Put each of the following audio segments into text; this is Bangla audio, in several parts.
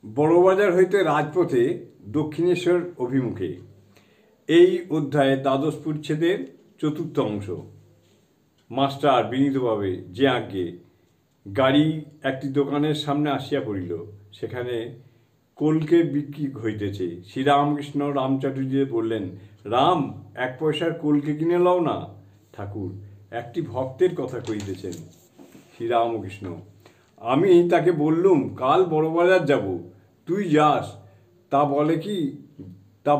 বড়বাজার হইতে রাজপথে দক্ষিণেশ্বর অভিমুখে। এই অধ্যায়ে দ্বাদশ পরিচ্ছেদের চতুর্থ অংশ। মাস্টার বিনীতভাবে যে আজ্ঞে। গাড়ি একটি দোকানের সামনে আসিয়া পড়িল। সেখানে কলকে বিক্রি হইতেছে। শ্রীরামকৃষ্ণ রামচাটুর্যে বললেন, রাম, 1 পয়সার কলকে কিনে লও না। ঠাকুর, একটি ভক্তের কথা কইতেছেন। শ্রীরামকৃষ্ণ, আমি তাকে বললুম কাল বড়বাজার যাব, তুই যাস। তা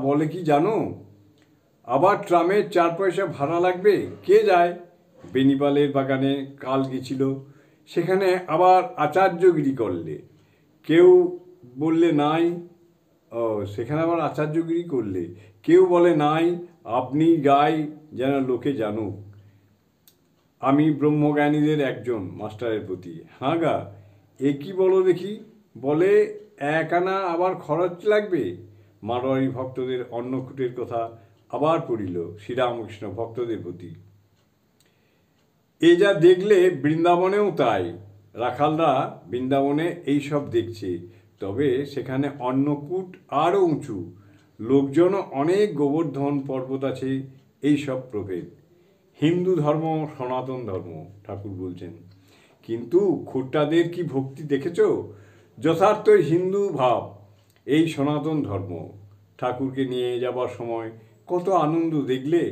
বলে কি জানো? আবার ট্রামের 4 পয়সা ভাড়া লাগবে। কে যায়? বেনিপালের বাগানে কাল গেছিল, সেখানে আবার আচার্যগিরি করলে। কেউ বললে নাই। সেখানে আবার আচার্যগিরি করলে। কেউ বলে নাই, আপনি গাই যেন লোকে জানুক আমি ব্রহ্মজ্ঞানীদের একজন, মাস্টারের প্রতি। হাঁ গা, এ কি বলো দেখি? বলে 1 আনা আবার খরচ লাগবে। মারোয়ারি ভক্তদের অন্নকূটের কথা আবার পড়িল শ্রীরামকৃষ্ণ ভক্তদের প্রতি। এ যা দেখলে বৃন্দাবনেও তাই। রাখালরা বৃন্দাবনে এইসব দেখছে, তবে সেখানে অন্নকূট আরও উঁচু, লোকজনও অনেক, গোবর্ধন পর্বত আছে, এইসব প্রভেদ। হিন্দু ধর্ম সনাতন ধর্ম, ঠাকুর বলছেন। কিন্তু খোট্টাদের কি ভক্তি দেখেছ? যথার্থই হিন্দু ভাব এই সনাতন ধর্ম। ঠাকুরকে নিয়ে যাবার সময় কত আনন্দ দেখলে।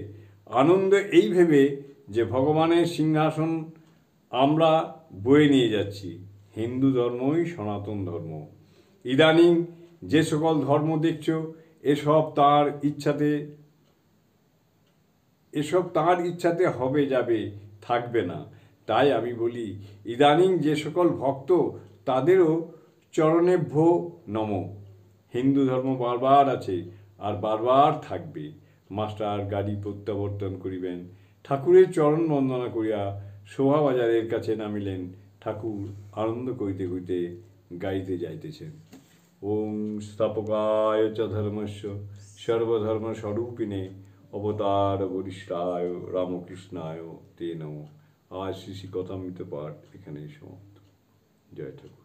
আনন্দ এই ভেবে যে ভগবানের সিংহাসন আমরা বয়ে নিয়ে যাচ্ছি। হিন্দু ধর্মই সনাতন ধর্ম। ইদানিং যে সকল ধর্ম দেখছ, এসব তাঁর ইচ্ছাতে হবে, যাবে, থাকবে না। তাই আমি বলি, ইদানিং যে সকল ভক্ত, তাদেরও চরণেভ্যো নম। হিন্দু ধর্ম বারবার আছে আর বারবার থাকবে। মাস্টার গাড়ি প্রত্যাবর্তন করিবেন। ঠাকুরের চরণ বন্দনা করিয়া শোভাবাজারের কাছে নামিলেন। ঠাকুর আনন্দ করিতে করিতে গাড়িতে যাইতেছেন। ওং স্থাপকায় চ ধর্মস্য সর্বধর্মস্বরূপিণে অবতার বরিষ্ঠায় রামকৃষ্ণায় তে নমঃ। আজ শ্রী শ্রী কথামৃত পাঠ এখানেই সমাপ্ত। জয় ঠাকুর।